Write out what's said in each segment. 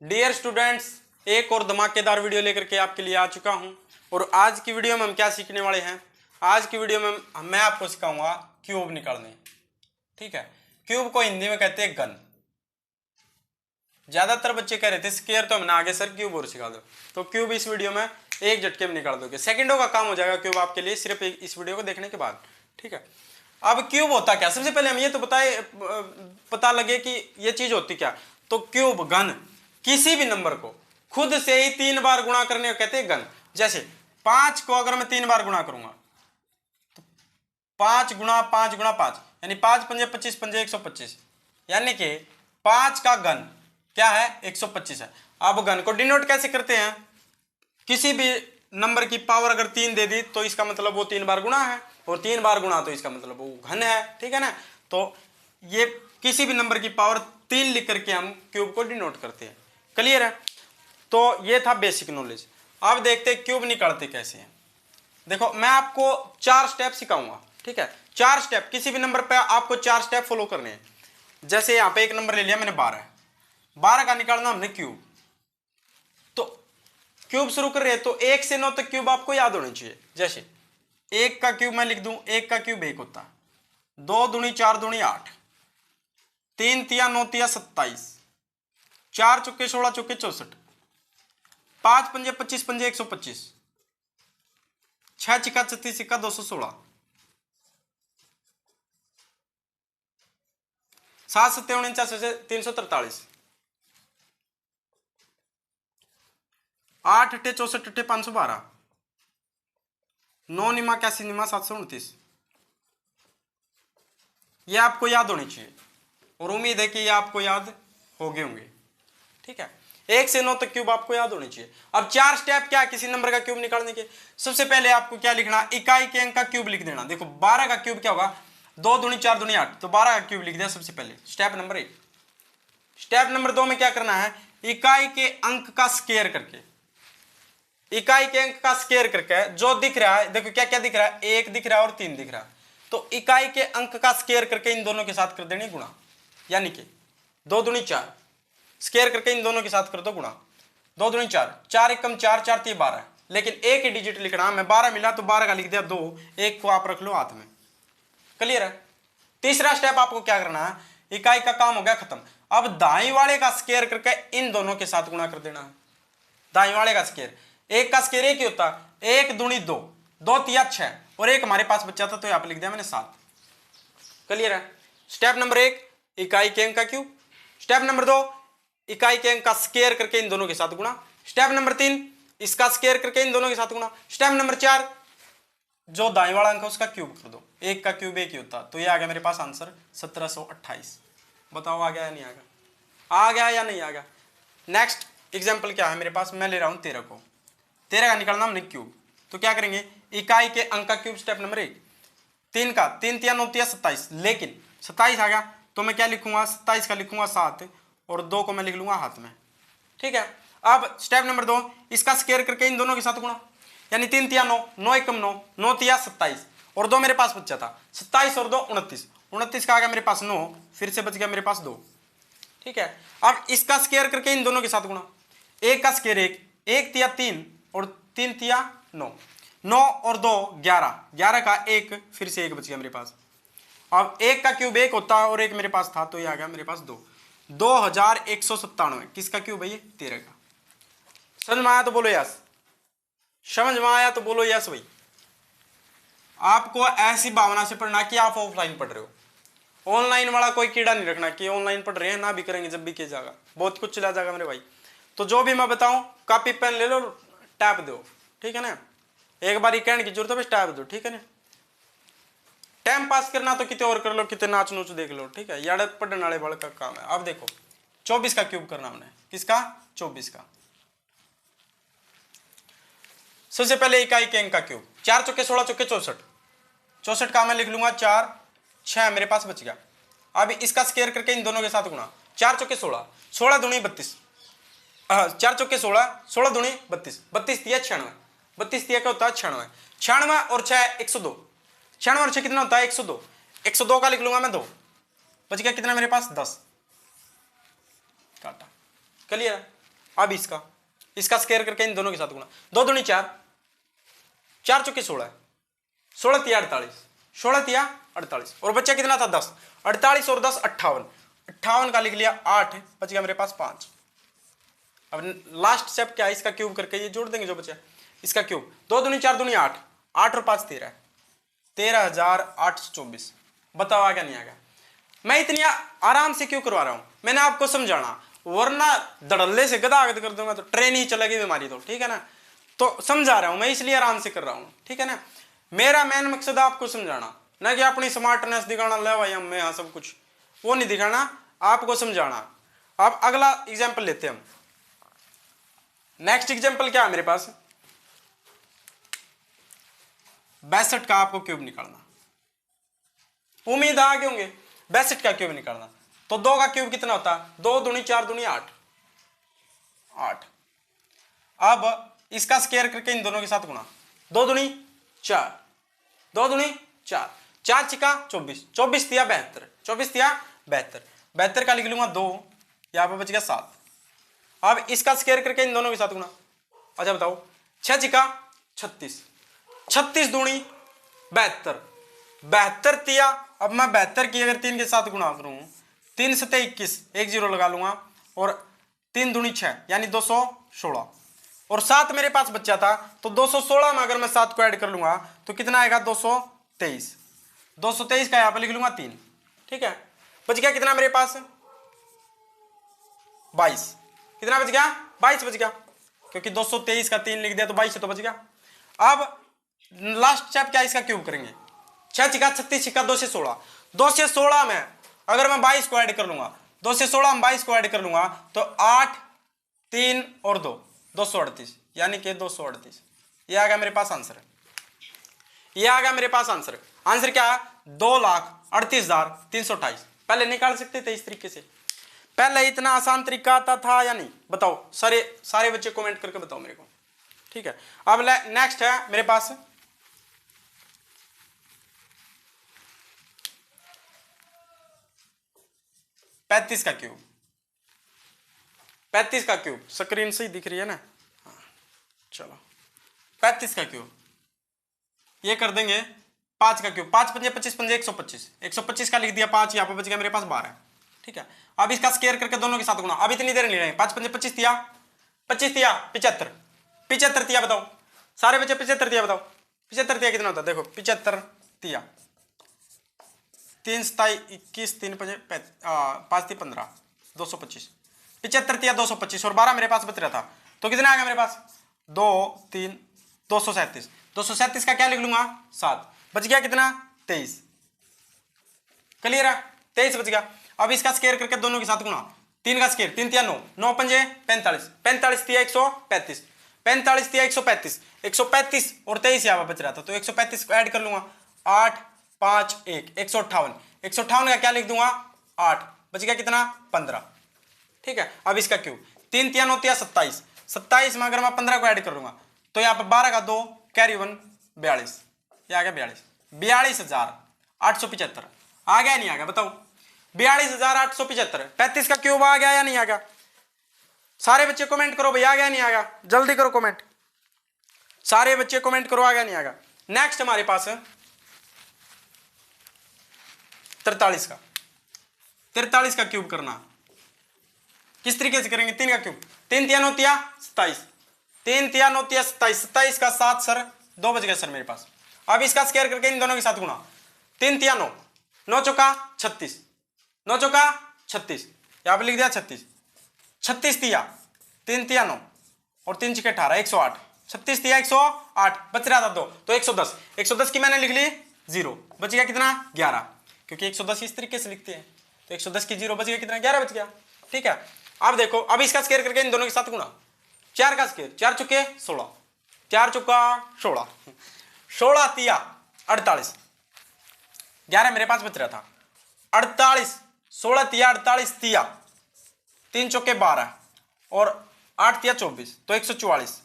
Dear students, एक और धमाकेदार वीडियो लेकर के आपके लिए आ चुका हूं। और आज की वीडियो में हम क्या सीखने वाले हैं? आज की वीडियो में मैं आपको सिखाऊंगा क्यूब निकालने। ठीक है, क्यूब को हिंदी में कहते हैं गन। ज्यादातर बच्चे कह रहे थे स्क्वायर, तो हमने आगे सर क्यूब और सिखा दो। तो क्यूब इस वीडियो में एक झटके में निकाल दोगे, सेकंडों का काम हो जाएगा क्यूब आपके लिए सिर्फ इस वीडियो को देखने के बाद। ठीक है, अब क्यूब होता क्या? सबसे पहले हम ये तो पता लगे कि ये चीज होती क्या। तो क्यूब गन, किसी भी नंबर को खुद से ही 3 बार गुणा करने को कहते हैं गन। जैसे 5 को अगर मैं 3 बार गुणा करूंगा तो 5 गुणा 5 गुणा 5 यानी 5 पंजे 25 पंजे 125, यानी कि 5 का गन क्या है? 125 है। अब गन को डिनोट कैसे करते हैं? किसी भी नंबर की पावर अगर 3 दे दी तो इसका मतलब वो 3 बार गुणा है, और 3 बार गुणा तो इसका मतलब वो घन है। ठीक है ना? तो ये किसी भी नंबर की पावर 3 लिख करके हम क्यूब को डिनोट करते हैं। क्लियर है? तो ये था बेसिक नॉलेज। अब देखते हैं क्यूब निकालते कैसे हैं। देखो, मैं आपको 4 स्टेप सिखाऊंगा। ठीक है, 4 स्टेप, किसी भी नंबर पे आपको 4 स्टेप फॉलो करने हैं। जैसे यहाँ पे एक नंबर ले लिया मैंने 12 का निकालना हमने क्यूब। तो क्यूब शुरू कर रहे हैं तो 1 से 9 तक क्यूब आपको याद होने चाहिए। जैसे 1 का क्यूब मैं लिख दूं, 1 का क्यूब 1 होता, 2 दूनी 4 दूनी 8, 3 तिया 9 तिया 27, 4 चौके 16 चौके 64, 5 पंजे 25 पंजे 125, 6 चिका 36 सिक्का 216, 7 सत्ते 49 343, 8 अट्ठे 64 अट्ठे 512, 9 निमा 81 निमा 729। ये आपको याद होनी चाहिए और उम्मीद है कि ये आपको याद हो गए होंगे। ठीक है, 1 से 9 तक क्यूब आपको याद होने चाहिए। अब 4 स्टेप क्या किसी नंबर का क्यूब निकालने के? सबसे पहले आपको क्या लिखना? इकाई के अंक का क्यूब लिख देना। देखो 12 का क्यूब क्या होगा? 2 दूनी 4 दूनी 8, तो 12 का क्यूब लिख दिया सबसे पहले, स्टेप नंबर 1। स्टेप नंबर 2 में क्या करना है? इकाई के अंक का स्क्वायर करके, इकाई के अंक का स्क्वायर करके जो दिख रहा है, देखो क्या क्या दिख रहा है, 1 दिख रहा है और 3 दिख रहा है। तो इकाई के अंक का स्क्वायर करके इन दोनों के साथ कर देनी गुणा, यानी कि 2 दूनी 4, स्क्वायर करके इन दोनों के साथ कर दो गुणा, 2 दूनी 4, 4 एकम 4, 4 3 12, लेकिन एक ही डिजिट लिखना। मैं 12 मिला तो 12 का लिख दिया 2, 1 को आप रख लो हाथ में। क्लियर है? तीसरा स्टेप आपको क्या करना है? इकाई का काम हो गया खत्म। अब दाई वाले का स्क्वायर करके इन दोनों के साथ गुणा कर देना है। दाई वाले का स्क्वायर, 1 का स्क्वायर 1 ही होता, 1 दूनी 2, 2 तिया 6, और 1 हमारे पास बचा था तो यहाँ पे लिख दिया मैंने 7। क्लियर है? स्टेप नंबर 1 इकाई के अंक का क्यूब। स्टेप नंबर 2 इकाई के अंक का स्क्वायर करके इन दोनों के साथ गुणा। स्टेप नंबर 3 इसका स्क्वायर करके इन दोनों के साथ गुणा। स्टेप नंबर 4 जो दाएं वाला अंक है उसका क्यूब कर दो। 1 का क्यूब 1 ही होता, तो ये आ गया मेरे पास आंसर 1728। बताओ आ गया या नहीं आ गया? आ गया या नहीं आ गया? नेक्स्ट एग्जाम्पल क्या है मेरे पास? मैं ले रहा हूं 13 को, 13 का निकालना हमने क्यूब। तो क्या करेंगे? इकाई के अंक का क्यूब स्टेप नंबर 1, 3 का 3 तिया 9 तिया 27, लेकिन 27 आ गया तो मैं क्या लिखूंगा? 27 का लिखूंगा 7, और 2 को मैं लिख लूंगा हाथ में। ठीक है, अब स्टेप नंबर 2 इसका स्क्वायर करके इन दोनों के साथ गुणा, यानी 3 तिया 9, 9 एकम 9, 9 तिया 27, और 2 मेरे पास बचा था, 27 और 2 29, 29 का आ गया मेरे पास 9, फिर से बच गया मेरे पास 2। ठीक है, अब इसका स्क्वायर करके इन दोनों के साथ गुणा, 1 का स्क्वायर 1, 1 तिया 3 और 3 तिया 9, 9 और 2 11, 11 का 1, फिर से 1 बच गया मेरे पास। अब 1 का क्यूब 1 होता और 1 मेरे पास था, तो ये आ गया मेरे पास 2, 2197। किसका क्यूब है ये? 13 का। समझ में आया तो बोलो यस, समझ में आया तो बोलो यस भाई। आपको ऐसी भावना से पढ़ना कि आप ऑफलाइन पढ़ रहे हो। ऑनलाइन वाला कोई कीड़ा नहीं रखना कि ऑनलाइन पढ़ रहे हैं, ना भी करेंगे जब भी किया जाएगा, बहुत कुछ चला जाएगा मेरे भाई। तो जो भी मैं बताऊं कॉपी पेन ले लो, टैप दो। ठीक है ना? एक बार कहने की जरूरत है, बस टैप दो। ठीक है ना? टाइम पास करना तो कितने और कर लो, कितने नाच नूच देख लो। ठीक है, यार पढ़ने वाले बड़ का काम है। अब देखो 24 का क्यूब करना हमने। किसका? 24 का। सबसे पहले इकाई के अंक का क्यूब, 4 चौके 16 चौके 64, 64 का मैं लिख लूंगा 4, 6 मेरे पास बच गया। अब इसका स्क्वायर करके इन दोनों के साथ गुणा, 4 चौके 16, 16 दूनी 32, 4 चौके 16, 16 दूनी 32, 32 तिया 96, 32 तिया क्या होता है? 96, 96 और 6 102, 96 और 6 कितना होता है? 102, 102 का लिख लूंगा मैं 2, बच गया कितना मेरे पास? 10 काटा। क्लियर? अब इसका स्क्वायर करके इन दोनों के साथ गुणा, 2 दूनी 4, 4 चौके 16, 16 तिया 48, 16 तिया 48 और बच्चा कितना था 10, 48 और 10 58, 58 का लिख लिया 8, बच गया मेरे पास 5। अब लास्ट स्टेप क्या है, इसका क्यूब करके ये जोड़ देंगे जो बचा, इसका क्यूब, 2 दूनी 4 दूनी 8, 8 और 5 13, 13,824। बताओ आ गया नहीं आ गया? मैं इतनी आराम से क्यों करवा रहा हूं, मैंने आपको समझाना, वरना धड़ल्ले से गदागद कर दूंगा तो ट्रेन ही चलेगी बीमारी, तो ठीक है ना। तो समझा रहा हूं मैं, इसलिए आराम से कर रहा हूं, ठीक है ना। मेरा मेन मकसद आपको समझाना, ना कि अपनी स्मार्टनेस दिखाना, ले भाई हम यहाँ सब कुछ, वो नहीं दिखाना, आपको समझाना। अब अगला एग्जाम्पल लेते हैं हम। नेक्स्ट एग्जाम्पल क्या है मेरे पास, 62 का आपको क्यूब निकालना। उम्मीद आ गए होंगे 62 का क्यूब निकालना, तो 2 का क्यूब कितना होता है, 2 दूनी 4 दूनी 8, 8। अब इसका स्क्वायर करके इन दोनों के साथ गुणा, 2 दूनी 4, 2 दूनी 4, 4 चिका 24, 24 तिया 72, 24 तिया 72, 72 का लिख लूंगा 2, यहां पर बच गया 7। अब इसका स्क्वायर करके इन दोनों के साथ गुणा, अच्छा बताओ, 6 चिका 36, 36 दूनी 72, 72 तिया, अब मैं 72 की अगर 3 के साथ गुणा करूं, 3 सते 21, 1 0 लगा लूंगा, और 3 दूनी 6 यानी 216, और 7 मेरे पास बच्चा था, तो 216 में अगर मैं 7 को ऐड कर लूंगा तो कितना आएगा, 223, 223 का यहां पर लिख लूंगा 3, ठीक है। बच गया कितना मेरे पास, 22, कितना बच गया, 22 बच गया, क्योंकि 223 का 3 लिख दिया तो 22 तो बच गया। अब लास्ट स्टेप क्या, इसका क्यूब करेंगे, 6 चिका 36 चिका 2 से 16, 2 से 16 में अगर मैं 22 को ऐड कर लूंगा, 2 से 16 में 22 को ऐड कर लूंगा तो 8 3 और 2 238, यानी कि 238। ये आ गया मेरे पास आंसर, ये आ गया मेरे पास आंसर। आंसर क्या है, 2,38,328। पहले निकाल सकते थे इस तरीके से, पहले इतना आसान तरीका आता था या नहीं, बताओ, सारे बच्चे कमेंट करके बताओ मेरे को, ठीक है। अब नेक्स्ट है मेरे पास 35 का क्यूब, 35 का क्यूब, स्क्रीन से ही दिख रही है ना, हाँ, चलो 35 का क्यूब, ये कर देंगे 5 का क्यूब, 5 पंजे 25 पंजे 125, 125 का लिख दिया 5, यहाँ पर बच गया मेरे पास 12, ठीक है। अब इसका स्क्वायर करके दोनों के साथ गुणा, अब इतनी देर नहीं रहेंगे, 5 पंजे 25 तिया 75, 75 तिया, बताओ सारे बच्चे 75 तिया बताओ, 75 तिया कितना होता है, देखो 75 तिया 3 सताई 21, 3 पंजे 5 ती 15, 225, 75 तिया 225 और 12 मेरे पास बच रहा था, तो कितना आ गया मेरे पास, 2 3 237, 237 का क्या लिख लूंगा 7, बच गया कितना 23, क्लियर है, 23 बच गया। अब इसका स्क्वायर करके दोनों के साथ गुणा, 3 का स्क्वायर 3 तिया 9, 9 पंजे 45, 45 तिया 135, 45 तिया 135, 135 और 23 यहाँ बच रहा था, तो 135 को ऐड कर लूंगा, 8 5 1 158, 158 का क्या लिख दूंगा 8, बच गया कितना 15, ठीक है। अब इसका क्यूब, 3 तिया 9 तिया 27, 27 में अगर मैं 15 को ऐड कर लूंगा तो यहाँ पर 12 का 2 कैरी 1 42, ये आ गया 42,875। आ गया नहीं आ गया, बताओ 42,875। 35 का क्यूब आ गया या नहीं आ गया, सारे बच्चे कमेंट करो भाई, आ गया नहीं आ गया, जल्दी करो कमेंट, सारे बच्चे कमेंट करो, आ गया नहीं आ गया। नेक्स्ट हमारे पास है 43 का, 43 का क्यूब करना, किस तरीके से करेंगे, 3 का क्यूब, 3 तिया 9 तिया 27, 3 तिया 9 तिया 27, 27 का 7 सर 2 बच गए सर मेरे पास। अब इसका स्क्वायर करके इन दोनों के साथ गुणा, 3 तिया 9, 9 चौका 36, 9 चौका 36, यहां पर लिख दिया 36, 36 तिया 3 तिया 9 और 3 छके 18, 108, 36 तिया 108, बच रहा था 2, तो 110, 110 की मैंने लिख ली 0, बच गया कितना 11, क्योंकि 110 इस तरीके से लिखते हैं, तो 110 की 0 बच गया कितना 11 बच गया, ठीक है। अब देखो, अब इसका स्क्वायर करके इन दोनों के साथ गुणा, 4 का स्क्वायर 4 चुके 16, 4 चुका 16, 16 तिया 48, 11 मेरे पास बच रहा था, 48, 16 तिया 48 तिया 3 चौके 12 और 8 तिया 24, तो 144,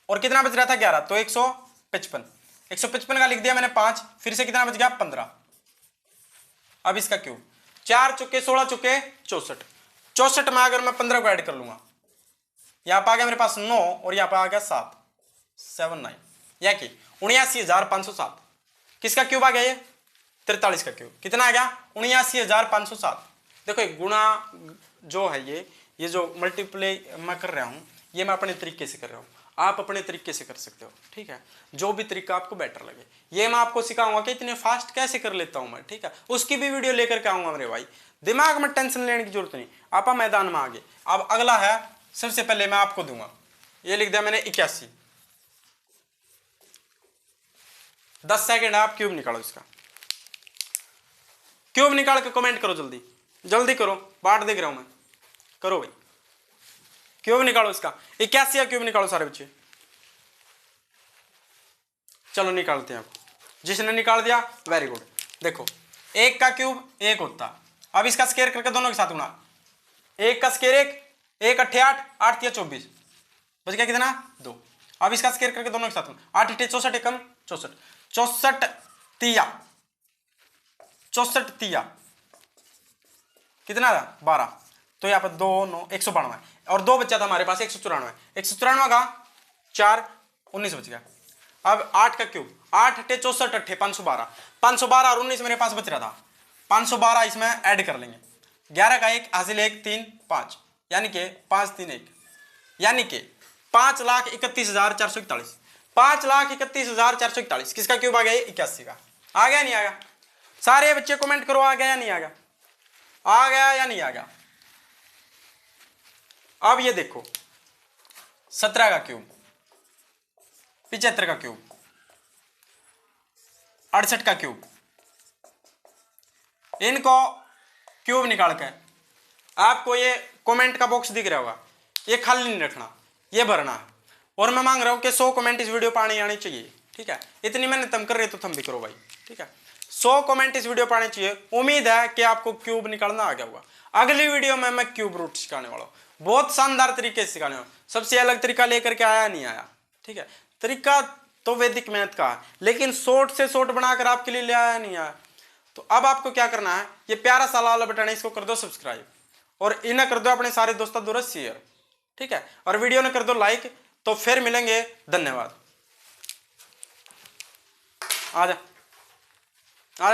और कितना बच रहा था 11, तो 155, 155 का लिख दिया मैंने 5, फिर से कितना बच गया 15। अब इसका क्यूब, 4 चुके 16 चुके 64, 64 में अगर मैं 15 को ऐड कर लूंगा यहाँ पर आ गया मेरे पास 9 और यहाँ पर आ गया 7, 7 9, या कि 79,507। किसका क्यूब आ गया ये? 43 का क्यूब। कितना आ गया? 79,507। देखो गुणा जो है ये जो मल्टीप्लाई मैं कर रहा हूँ ये मैं अपने तरीके से कर रहा हूँ, आप अपने तरीके से कर सकते हो, ठीक है, जो भी तरीका आपको बेटर लगे। ये मैं आपको सिखाऊंगा कि इतने फास्ट कैसे कर लेता हूँ मैं, ठीक है, उसकी भी वीडियो लेकर के आऊंगा मेरे भाई, दिमाग में टेंशन लेने की जरूरत नहीं। आप मैदान में आगे। अब अगला है, सबसे पहले मैं आपको दूंगा, ये लिख दिया मैंने 81। 10 सेकेंड आप क्यूब निकालो इसका, क्यूब निकाल के कमेंट करो, जल्दी जल्दी करो, बाट देख रहा हूं मैं, करो भाई, क्यूब निकालो इसका। 81 का क्यूब निकालो सारे बच्चे, चलो निकालते हैं। आप जिसने निकाल दिया वेरी गुड। देखो 1 का क्यूब 1 होता, अब इसका स्क्वायर करके दोनों के साथ गुणा, 1 का स्क्वायर 1, 1 8 8, 8 3 24, बच गया कितना? 2। अब इसका स्क्वायर करके दोनों के साथ गुणा, 8 8 64 एकम 64, 64 तिया 64 तिया कितना था? 12। तो यहाँ पर 2 9 192 और 2 बच्चा था हमारे पास 194, 194 का 4 19 बच गया। अब 8 का क्यूब, 8 8 64 8 512, 512 और 19 मेरे पास बच रहा था, 512 इसमें ऐड कर लेंगे, 11 का 1 हासिल 1 3 5, यानी कि 5 3 1, यानी कि 5,31,441, 5,31,441। किसका क्यूब आ गया? 81 का। आ गया नहीं आ गया? सारे बच्चे कमेंट करो, आ गया या नहीं आ गया? आ गया या नहीं आ गया? अब ये देखो 17 का क्यूब, 75 का क्यूब, 68 का क्यूब, इनको क्यूब निकाल के आपको ये कमेंट का बॉक्स दिख रहा होगा, ये खाली नहीं रखना, ये भरना है। और मैं मांग रहा हूं कि 100 कमेंट इस वीडियो पर आने चाहिए, ठीक है, इतनी मेहनत तुम कर रहे हो तो तुम भी करो भाई, ठीक है, 100 कमेंट इस वीडियो पर आने चाहिए। उम्मीद है कि आपको क्यूब निकालना आ गया होगा। अगली वीडियो में मैं क्यूब रूट सिखाने वाला हूं, बहुत शानदार तरीके से सिखाने वाला, सबसे अलग तरीका लेकर के आया नहीं आया, ठीक है, तरीका तो वैदिक मैथ का है, लेकिन शॉर्ट से शॉर्ट बनाकर आपके लिए ले आया नहीं आया। तो अब आपको क्या करना है, ये प्यारा सा लाल बटन है, इसको कर दो सब्सक्राइब और इन्हें कर दो अपने सारे दोस्तों द्वारा शेयर, ठीक है, और वीडियो ने कर दो लाइक। तो फिर मिलेंगे, धन्यवाद। आजा।